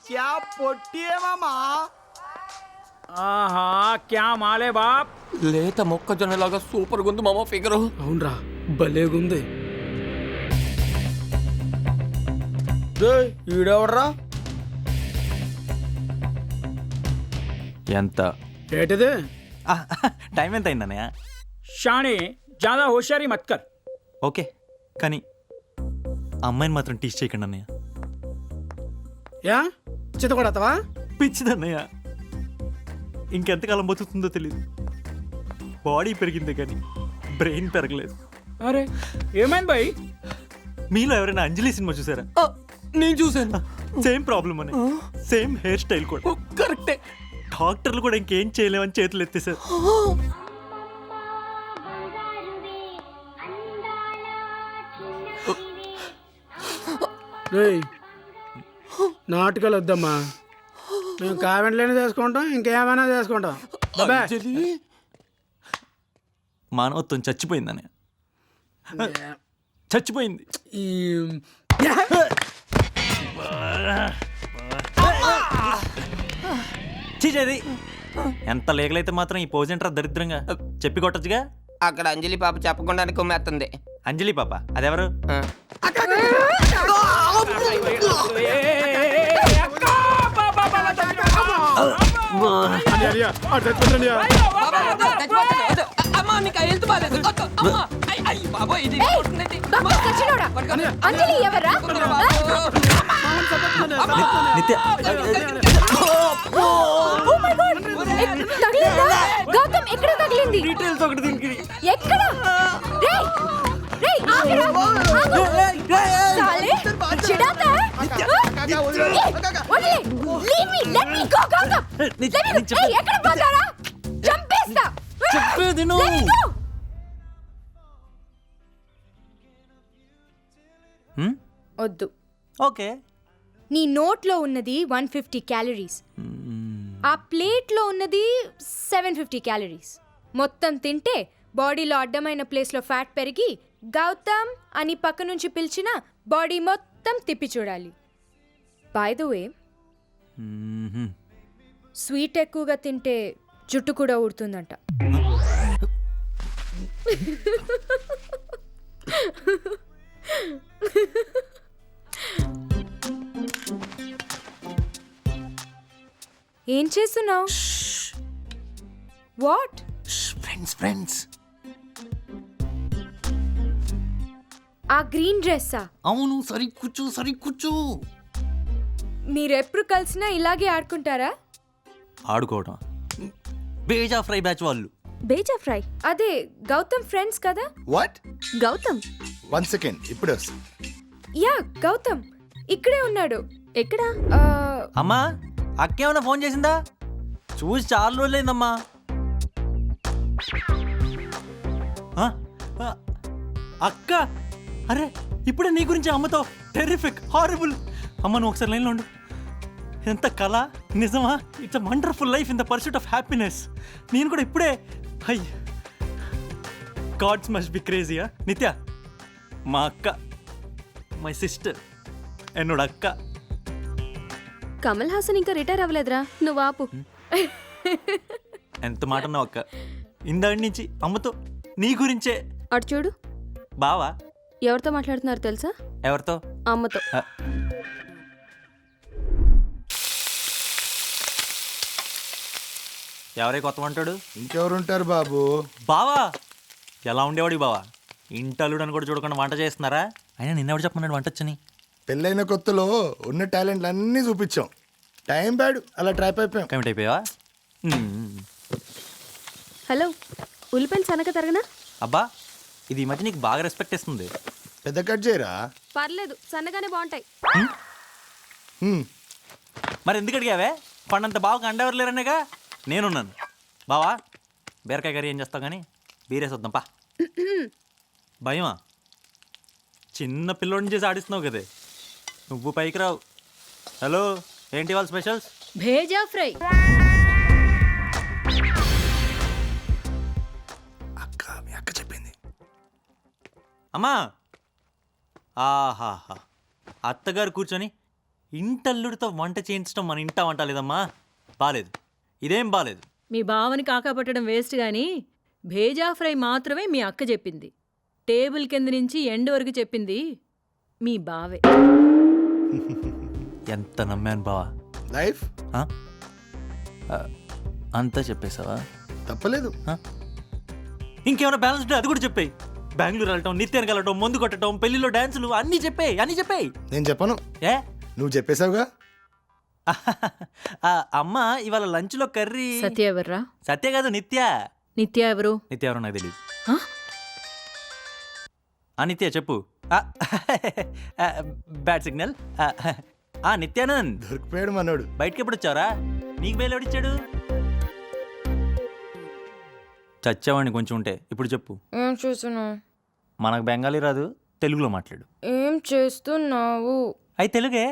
क्या పొట్టి है मामा ఆహా క్యా మాలే బాప్. లేత మొక్కజొన్నలాగా సూపర్ గుంది మామ ఫిగర్. అవునరా భలేగుంది. ఈడెవర్రా? ఎంత ఏటిది? టైం ఎంత అయిందన్నయ్య? షాణి జాదా హోషియారీ మత్ కర్. ఓకే కానీ అమ్మాయిని మాత్రం టీచ్ చేయకండి అన్నయ్య. యా చితకొడతావా? పిచ్చిదన్నయ్య. ఇంకెంతకాలం బతుకుతుందో తెలియదు. బాడీ పెరిగిందే కానీ బ్రెయిన్ పెరగలేదు. అరే ఏమైంది బాయ్? మీలో ఎవరైనా అంజలి సినిమా చూసారా? నేను చూసాను. సేమ్ ప్రాబ్లం అని, సేమ్ హెయిర్ స్టైల్ కూడా. కరెక్టే. డాక్టర్లు కూడా ఇంకేం చేయలేమని చేతులు ఎత్తేసారు. నాటకాలు వద్దమ్మా, మేము కామెంట్లైనా చేసుకుంటాం, ఇంకేమైనా చేసుకుంటాం. మానవత్వం చచ్చిపోయిందనే, చచ్చిపోయింది. చీజేది ఎంత లేగలైతే మాత్రం ఈ పోజెంట్రా దరిద్రంగా చెప్పి కొట్టచ్చుగా. అక్కడ అంజలి పాప చెప్పకుండా కుమ్మేస్తుంది. అంజలి పాప అదెవరు? నిత్య గౌతమ్ ఎక్కడ తగిలింది? డీటెయిల్స్ ఒకటి దీనికి. ఎక్కడ? రేయ్ రేయ్ ఆగరా, సాలే చిడాతా. వదిలే, leave me, let me go Gautam. ఏయ్ ఎక్కడ పోతారా? చంపేస్తా. చెప్పేది Let me go. వద్దు. ఓకే. నీ నోట్లో ఉన్నది 150 క్యాలరీస్, ఆ ప్లేట్లో ఉన్నది 750 క్యాలరీస్. మొత్తం తింటే బాడీలో అడ్డమైన ప్లేస్లో ఫ్యాట్ పెరిగి గౌతమ్ అని పక్క నుంచి పిలిచిన బాడీ మొత్తం తిప్పి చూడాలి. బై ద వే, స్వీట్ ఎక్కువగా తింటే జుట్టు కూడా ఊడుతుందంట. ఏం చేస్తున్నావు? వాట్? ఫ్రెండ్స్. ఆ గ్రీన్ డ్రెస్సా? అవును, సరి కూర్చో. మీరెప్పుడు కలిసినా ఇలాగే ఆడుకుంటారా? ఆడుకోవడం బేజా ఫ్రై బ్యాచ్ వాళ్ళు. బేజా ఫ్రై? అదే గౌతమ్ ఫ్రెండ్స్ కదా. వాట్? గౌతమ్ 1 సెకండ్ ఇప్పుడే వస్తా. యా గౌతమ్ ఇక్కడే ఉన్నాడు. ఎక్కడ? అమ్మా అక్కేమన్నా ఫోన్ చేసిందా? చూసి చాలా రోజులైందమ్మా. అక్క, అరే ఇప్పుడే నీ గురించి అమ్మతో టెర్రిఫిక్, హారబుల్. అమ్మ నువ్వు ఒకసారి లైన్లో ఉండు. ఎంత కళ నిజమా? It's a wonderful life in the pursuit of happiness. నేను కూడా ఇప్పుడే గాడ్స్ మస్ట్ బి క్రేజీయా. నిత్య మా అక్క, మై సిస్టర్, ఎన్నోడ అక్క. కమల్ హాసన్ ఇంకా రిటైర్ అవ్వలేదురా, నువ్వు ఆపు. ఎంత మాట అన్నావు అక్క. ఇందాడి నుంచి అమ్మతో నీ గురించే. అటు చూడు. బావా ఎవరితో మాట్లాడుతున్నారు తెలుసా? ఎవరితో? అమ్మతో. ఎవరే కొత్త అంటాడు? ఇంకెవరుంటారు బాబు? బావా ఎలా ఉండేవాడు బావా? ఇంటల్లుడు అని కూడా చూడకుండా వంట చేస్తున్నారా? అయినా నిన్నెవడు చెప్పమన్నాడు వంట వచ్చని? పెళ్ళైన కొత్తలో ఉన్న టాలెంట్లు అన్నీ చూపించాం. టైం బ్యాడ్ అలా ట్రాప్ అయిపోయాం. కమిట్ అయిపోయావా? హలో, ఉల్లిపాయలు సనక తరగనా? అబ్బా ఇది ఈ మధ్య నీకు బాగా రెస్పెక్ట్ ఇస్తుంది. పెద్ద కట్ చేయరా? పర్లేదు, సన్నగానే బాగుంటాయి. మరి ఎందుకు అడిగావే? పండంత బావకు అండెవరు లేరనేగా నేనున్నాను. బావా బీరకాయ కర్రీ ఏం చేస్తావు కానీ బీరేసి వద్దాం పా. భయమా? చిన్న పిల్లోడిని చేసి ఆడిస్తున్నావు కదే, నువ్వు పైకి రావు. హలో ఏంటి వాళ్ళ స్పెషల్స్? భేజా ఫ్రై. మీ అక్క చెప్పింది. అమ్మా ఆహాహా, అత్తగారు కూర్చొని ఇంటల్లుడితో వంట చేయించడం మన ఇంట వంట లేదమ్మా. బాలేదు, ఇదేం బాలేదు. మీ బావని కాకాపట్టడం వేస్ట్ గాని భేజా ఫ్రై మాత్రమే మీ అక్క చెప్పింది. టేబుల్ కింద నుంచి ఎండ్ వరకు చెప్పింది మీ బావే. ఎంత నమ్మాను బావా. లైఫ్ ఆ? అంతా చెప్పేశావా? తప్పలేదు. ఇంకేమైనా బ్యాలెన్స్ ఉంటే అది కూడా చెప్పేయి. బెంగళూరు వెళ్ళటం, నిత్యానికి వెళ్ళటం, మందు కొట్టడం, పెళ్లిలో డాన్సులు అన్నీ చెప్పేయి, అన్నీ చెప్పేయి. నేను చెప్పను, ఏ నువ్వు చెప్పేశావుగా. అమ్మ ఇవాళ లంచ్లో కర్రీ. సత్య ఎవర్రా? సత్య కాదు, నిత్య. నిత్య ఎవరు? నిత్య ఎవరో నాకు తెలియదు. ఆ? నిత్య చెప్పు. Bad signal. నిత్యానంద్ దొరికిపోయాడు మనోడు. బయటకి ఎప్పుడు వచ్చావరా? నీకు బయలు ఎవడిచ్చాడు? చచ్చావాడిని కొంచెం ఉంటే. ఇప్పుడు చెప్పు. ఏం చూస్తున్నావు? మనకు బెంగాలీ రాదు, తెలుగులో మాట్లాడు. ఏం చేస్తున్నావు? అయి తెలుగే.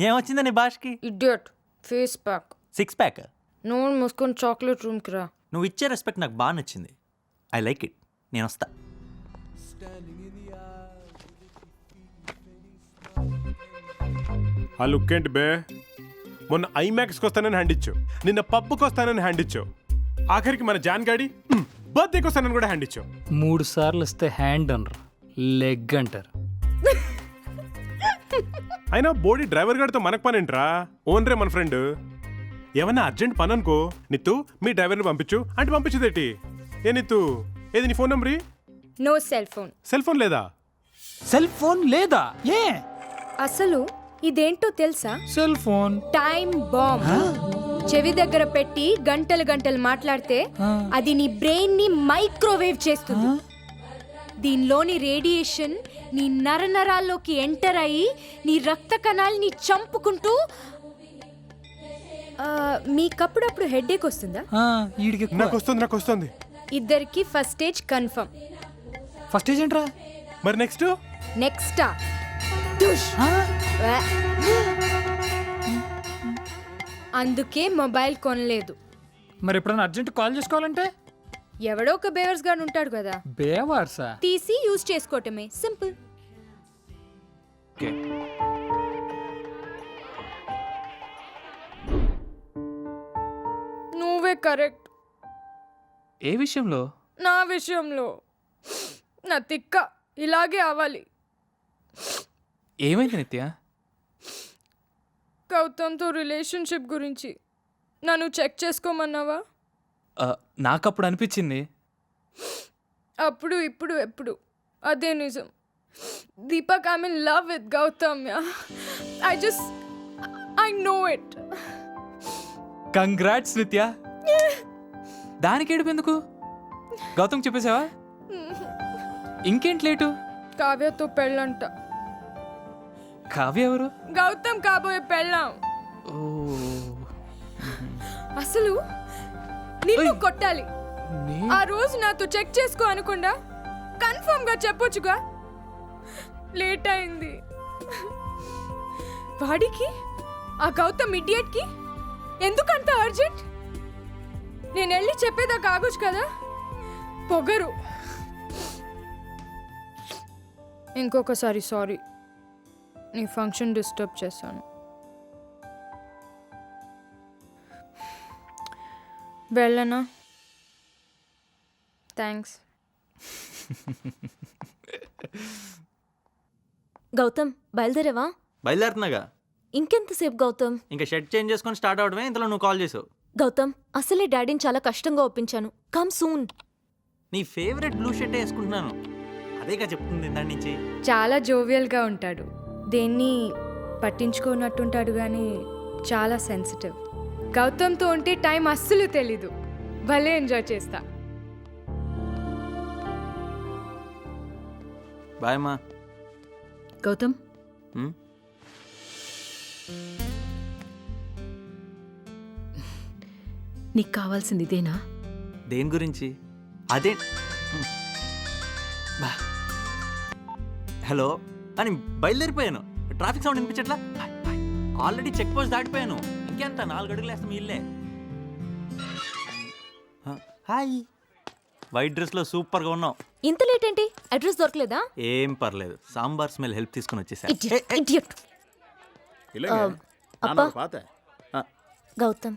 ఏమొచ్చిందా నీ భాషకి? Idiot. Face pack. 6 pack. Known మూసుకొని చాక్లెట్ రూమ్కి రా. నువ్వు ఇచ్చే రెస్పెక్ట్ నాకు బాగా నచ్చింది. I like it. నేను వస్తా. ఆ లుక్ ఏంటి బే? మొన్న ఐమాక్స్కి వస్తానని హ్యాండ్ ఇచ్చావు, నిన్న పబ్కి వస్తానని హ్యాండ్ ఇచ్చావు, ఆఖరికి మన జాన్ గాడి బర్త్డేకి వస్తానని కూడా హ్యాండ్ ఇచ్చావు. 3 సార్లు వస్తే హ్యాండ్ అనరు, లెగ్ అంటారు. అయినా బోడీ డ్రైవర్ గారితో మనకు పని ఏంట్రా? ఓన్రే మన ఫ్రెండ్. ఏమన్నా అర్జెంట్ పని అనుకో, నిత్తు మీ డ్రైవర్ని పంపించు అంటే పంపించదేటి? ఏ నిత్తు, ఏది నీ ఫోన్ నెంబరీ? No cell phone. Cell phone లేదా? సెల్ ఫోన్ లేదా? ఏ అసలు ఇదేంటో తెలుసా? Cell phone time bomb. చెవి దగ్గర పెట్టి గంటలు గంటలు మాట్లాడితే అది నీ బ్రెయిన్ ని మైక్రోవేవ్ చేస్తుంది. దీనిలోని రేడియేషన్ నీ నరనరాల్లోకి ఎంటర్ అయ్యి నీ రక్త కణాలని చంపుకుంటూ మీకప్పుడప్పుడు హెడ్ఏక్ వస్తుందా? ఈడికి నాకు వస్తుంది. ఇద్దరికి first stage confirm. First stage ఏంట్రా? మరి నెక్స్ట్? నెక్స్ట్ అందుకే మొబైల్ కొనలేదు. మరి ఎప్పుడైనా అర్జెంట్ కాల్ చేసుకోవాలంటే? ఎవడో ఒక బేవర్స్ గాడు ఉంటాడు కదా, బేవార్సా? తీసి యూజ్ చేసుకోవటమే. సింపుల్. నువ్వే కరెక్ట్. ఏ విషయంలో? నా విషయంలో. నా తిక్క ఇలాగే అవ్వాలి. ఏమైంది నిత్య? గౌతమ్తో రిలేషన్షిప్ గురించి నన్ను చెక్ చేసుకోమన్నావా? నాకప్పుడు అనిపించింది. అప్పుడు ఇప్పుడు ఎప్పుడు అదే నిజం. Deepak, I'm in love with Gautam. I know it. Congrats Nitya. దానికి ఏడుపెందుకు? గౌతమ్ చెప్పేసావా? ఇంకేంటి లేటు? కావ్యతో పెళ్ళంట. కావ్య ఎవరు? గౌతమ్ కాబోయే పెళ్ళాం. ఓ, అసలు నిన్ను కొట్టాలి. ఆ రోజు నాతో చెక్ చేసుకో అనకుండా కన్ఫర్మ్ గా చెప్పొచ్చుగా. లేట్ అయింది. వాడికి, ఆ గౌతమ్ ఇడియట్ కి ఎందుకంత అర్జెంట్? నేను వెళ్ళి చెప్పేదాకా ఆగొచ్చు కదా. పొగరు. ఇంకొకసారి సారీ, నీ ఫంక్షన్ డిస్టర్బ్ చేశాను. వెళ్ళనా? థ్యాంక్స్. గౌతమ్, బయలుదేరావా? బయలుదేరుతున్నాగా. ఇంకెంతసేపు గౌతమ్? ఇంకా షర్ట్ చేంజ్ చేసుకొని స్టార్ట్ అవడమే, ఇంతలో నువ్వు కాల్ చేసావు. గౌతమ్, అసలే డాడీని చాలా కష్టంగా ఒప్పించాను. Come soon. నీ ఫేవరెట్ బ్లూ షర్ట్ వేసుకుంటున్నాను, అదేగా చెప్తుంది దాని నుంచి. చాలా జోవియల్గా ఉంటాడు, దేన్ని పట్టించుకోనట్టుంటాడు, కానీ చాలా సెన్సిటివ్. గౌతమ్తో ఉంటే టైం అస్సలు తెలీదు. భలే ఎంజాయ్ చేస్తా. బాయ్ మా. గౌతమ్, నీకు కావాల్సింది ఇదేనా? దేని గురించి? అదే. హలో అని బయలుదేరిపోయాను. ట్రాఫిక్ సౌండ్ వినిపించట్లా? ఆల్రెడీ చెక్ పోస్ట్ దాటిపోయాను. ఇంకెంత 4 అడుగులు వేస్తాం ఇల్లే. హాయ్, వైట్ డ్రెస్లో సూపర్గా ఉన్నావు. ఇంత లేట్ ఏంటి? అడ్రస్ దొరకలేదా? ఏం పర్లేదు, సాంబార్ స్మెల్ హెల్ప్ తీసుకుని వచ్చేసా. అప్పా Gautam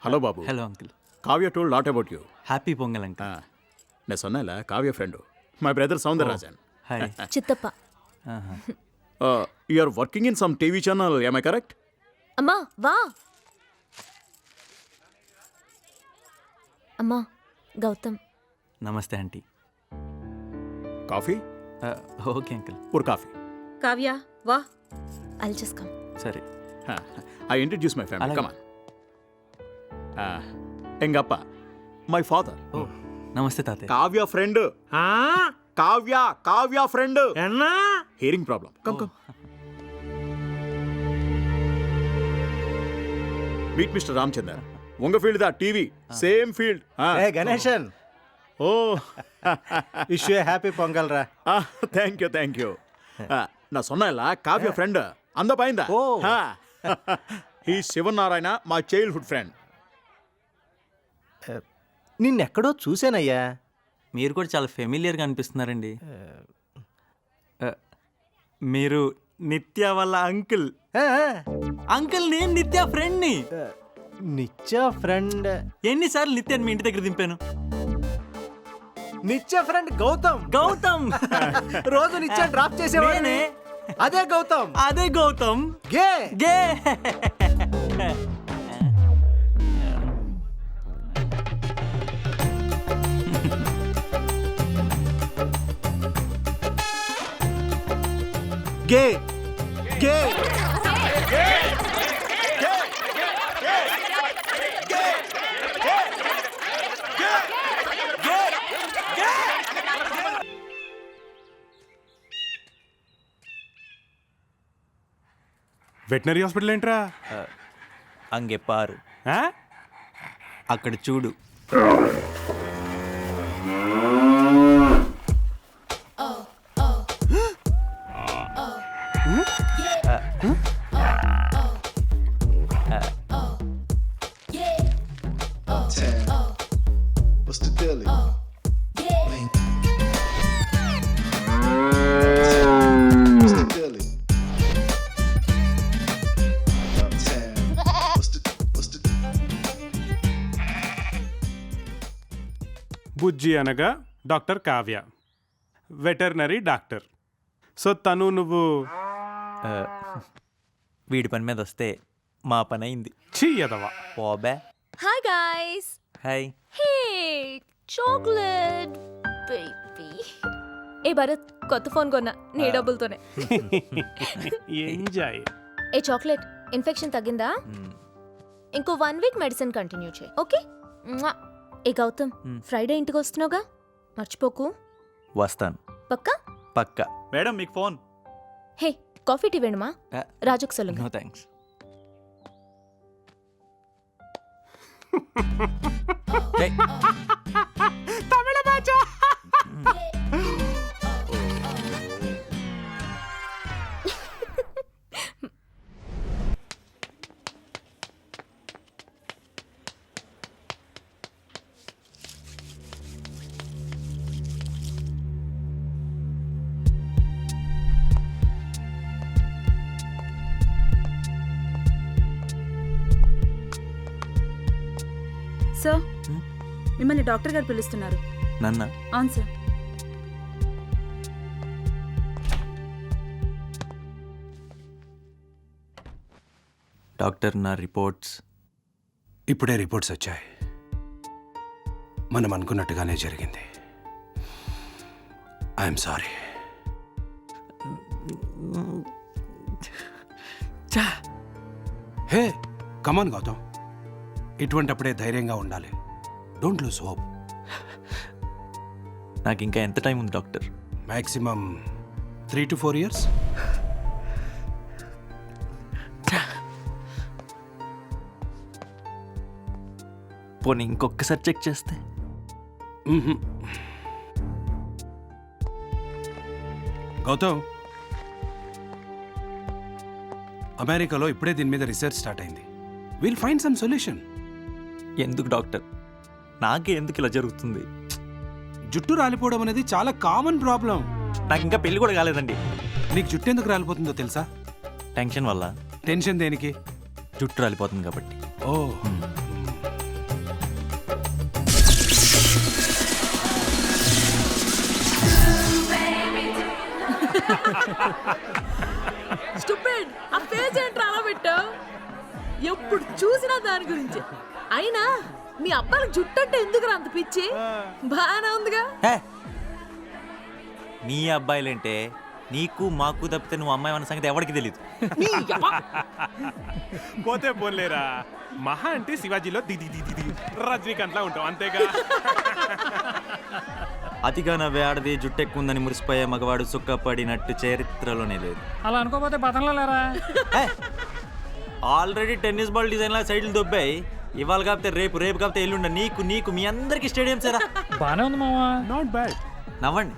hello Babu hello uncle. Kavya told lot about you happy Pongal uncle. நான் சொன்னேன்ல Kavya friend my brother Soundararajan hi. చిత్తప్ప you are working in some TV channel am I correct? అమ్మా వా అమ్మా గౌతమ్ నమస్తే ఆంటీ. Coffee okay uncle. ஒரு காஃபி కావ్య వా. I'll just come. సరే. I introduce my family. అలాగే. Come on. எங்க அப்பா my father. ఓ నమస్తే తాతయ్య. కావ్య ఫ్రెండ్. కావ్య ఫ్రెండ్. ఎన్నా hearing problem. Come meet mister Ramachandar. உங்க ஃபீல்டு தான் TV same field. Ganesan oh wish you happy Pongal రా. Thank you. நான் சொன்னேன்ல காவ்யா ஃப்ரெண்ட் அந்த பையன் தான். ఓ. హీ శివనారాయణ మా చైల్డ్హుడ్ ఫ్రెండ్. నిన్నెక్కడో చూసానయ్యా. మీరు కూడా చాలా ఫెమిలియర్గా అనిపిస్తున్నారండి. మీరు నిత్య వాళ్ళ అంకుల్. అంకుల్ నేను నిత్య ఫ్రెండ్ని. నిత్య ఫ్రెండ్ ఎన్నిసార్లు నిత్యాన్ని మీ ఇంటి దగ్గర దింపాను. నిత్య ఫ్రెండ్ గౌతమ్. గౌతమ్ రోజు నిత్య డ్రాప్ చేసేవాడే. అదే గౌతమ్. అదే గౌతమ్. గే గే గే గే వెటనరీ హాస్పిటల్ ఏంట్రా? అంగెప్పారు. ఆ? అక్కడ చూడు. What's the deal? What's the deal? Uptown. What's the బుజ్జి అనగా doctor Kavya, veterinary doctor. So తను నువ్వు వీడి పని మీద వస్తే మా పని అయింది. చెయ్యదవా. ఓబే. Hi guys. హాయ్. హే చాక్లెట్ బేబీ. ఏ భరత్ కొత్త ఫోన్ కొన్నా నీ డబ్బులతోనే. ఎంజాయ్. ఏ చాక్లెట్ ఇన్ఫెక్షన్ తగ్గిందా? ఇంకో 1 వీక్ మెడిసిన్ కంటిన్యూ చేయి ఓకే. ఏ గౌతమ్ ఫ్రైడే ఇంటికి వస్తున్నావుగా మర్చిపోకు. వస్తాను పక్కా? పక్కా. మేడం మీకు ఫోన్. హే కాఫీ టీ వేணுమా? రాజుకు సొల్లుங்க. No thanks. తమిళ భాష. సార్ మిమ్మల్ని డాక్టర్ గారు పిలుస్తున్నారు. నన్న అవును సార్. డాక్టర్ నా రిపోర్ట్స్. ఇప్పుడే రిపోర్ట్స్ వచ్చాయి. మనం అనుకున్నట్టుగానే జరిగింది. I'm sorry. Hey come on Gautam, ఇటువంటప్పుడే ధైర్యంగా ఉండాలి. Don't lose hope. నాకు ఇంకా ఎంత టైం ఉంది డాక్టర్? Maximum 3 to 4 years. పోనీ ఇంకొకసారి చెక్ చేస్తే? గౌతమ్, అమెరికాలో ఇప్పుడే దీని మీద రీసెర్చ్ స్టార్ట్ అయింది. Will find some solution. ఎందుకు డాక్టర్? నాకే ఎందుకు ఇలా జరుగుతుంది? జుట్టు రాలిపోవడం అనేది చాలా కామన్ ప్రాబ్లం. నాకు ఇంకా పెళ్లి కూడా కాలేదండి. నీకు జుట్టు ఎందుకు రాలిపోతుందో తెలుసా? టెన్షన్ వల్ల. టెన్షన్ దేనికి? జుట్టు రాలిపోతుంది కాబట్టి. ఓ స్టూపిడ్, ఆ ఫేస్ ఏంట్రా అలా పెట్టావు? ఎప్పుడు చూసినా దాని గురించి. అయినా మీ అబ్బాయికి జుట్టు అంటే ఎందుకురా అంత పిచ్చి? బాగానే ఉందిగా. నీ అబ్బాయిలంటే నీకు మాకు తప్పితే నువ్వు అమ్మాయి అన్న సంగతి ఎవరికి తెలియదు. పోతే పోలేరా, మహా అంటే శివాజీలో దిది దిది రజనీకాంత్ లా ఉంటావు అంతేగా. అతిగా నవ్వే ఆడది జుట్టు ఎక్కువ ఉందని మురిసిపోయే మగవాడు సుఖపడినట్టు చరిత్రలోనే లేదు. అలా అనుకోపోతే పతంలో లేరా? ఆల్రెడీ టెన్నిస్ బాల్ డిజైన్ లా సైడ్లు దొబ్బాయి. ఇవాళ కాకపోతే రేపు, రేపు కాకపోతే ఎల్లుండ నీకు నీకు మీ అందరికి స్టేడియం సారా. బానే ఉంది మావా. Not bad. నవ్వండి,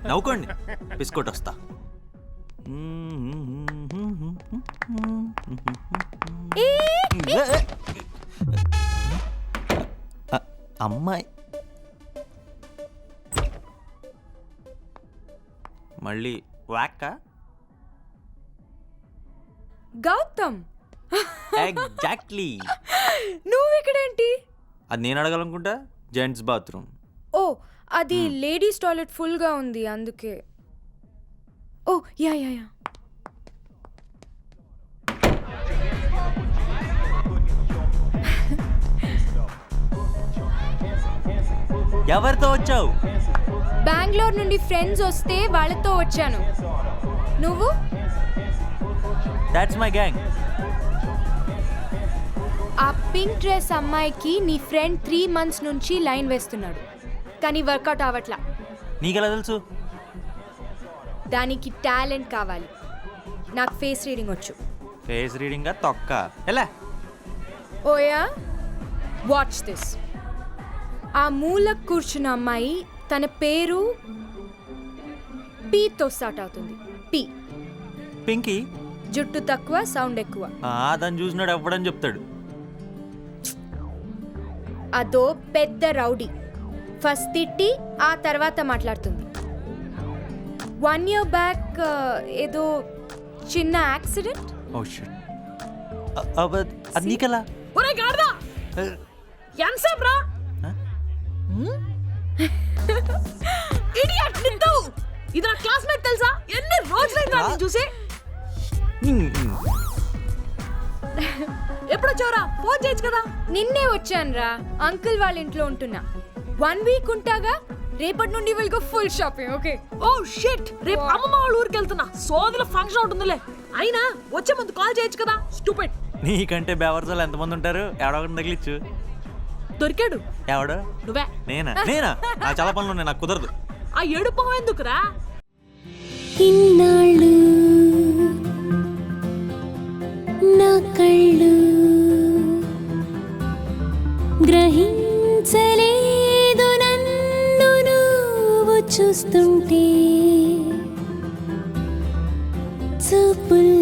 నవ్వుకోండి, బిస్కెట్ వస్తా. అమ్మాయి మళ్ళీ వాక్క. గౌతమ్, ఎగ్జాక్ట్లీ. నువ్వు ఇక్కడేంటి? అది నేను అడగాలనుకుంటా. Gents bathroom. ఓ, అది లేడీస్ టాయిలెట్ ఫుల్గా ఉంది అందుకే. ఓ యా యా యా. ఎవరితో వచ్చావు? బెంగళూరు నుండి ఫ్రెండ్స్ వస్తే వాళ్ళతో వచ్చాను. నువ్వు? That's my gang. ఆ పింక్ డ్రెస్ అమ్మాయికి నీ ఫ్రెండ్ 3 months నుంచి లైన్ వేస్తున్నాడు, కానీ వర్కౌట్ అవ్వట్లా. నీకెలా తెలుసు? దానికి టాలెంట్ కావాలి. నాకు ఫేస్ రీడింగ్ వచ్చు. ఫేస్ రీడింగ్ తొక్క ఎలా? ఓయా, వాచ్ దిస్. ఆ మూల కూర్చున్న అమ్మాయి, తన పేరు పీతో స్టార్ట్ అవుతుంది. పీ. పింకీ. జుట్టు తక్కువ, సౌండ్ ఎక్కువ. దాన్ని చూసినాడు ఎవ్వడని చెప్తాడు. అదో పెద్ద రౌడీ. ఫస్ట్ తిట్టి ఆ తర్వాత మాట్లాడుతుంది. 1 year బ్యాక్ ఏదో చిన్న యాక్సిడెంట్. Oh shit. అది నీకెలా? ఒరే గార్దా, ఎంతసేపు రా? ఇడియట్ నిందు, ఇది నా క్లాస్మేట్ తెలుసా? ఎన్ని రోజులైందా నేను చూసి? ఎప్పుడు వచ్చావురా? ఫోన్ చేయొచ్చు కదా. నిన్నే వచ్చానురా. అంకుల్ వాళ్ళ ఇంట్లో ఉంటున్నా. 1 week ఉంటాగా. రేపటి నుండి will go full shopping. Okay. Oh shit, రేపు అమ్మమ్మ వాళ్ళ ఊరికి వెళ్తున్నా. సోదల ఫంక్షన్ ఉంటుందిలే. అయినా వచ్చే ముందు కాల్ చేయొచ్చు కదా. స్టూపిడ్. నీకంటే బెవర్సోళ్ళు ఎంతమంది ఉంటారు? ఎవడొకటి తగిలిచ్చు. దొరికాడు. ఎవడు? నువ్వే. నేనా? నాకు చాలా పనులు ఉన్నాయి, నాకు కుదరదు. ఆ ఏడుపు ఎందుకురా? ఇన్నాళ్ళు నా కళ్ళు గ్రహించలేదు నన్ను నువ్వు చూస్తుంటే చూపులు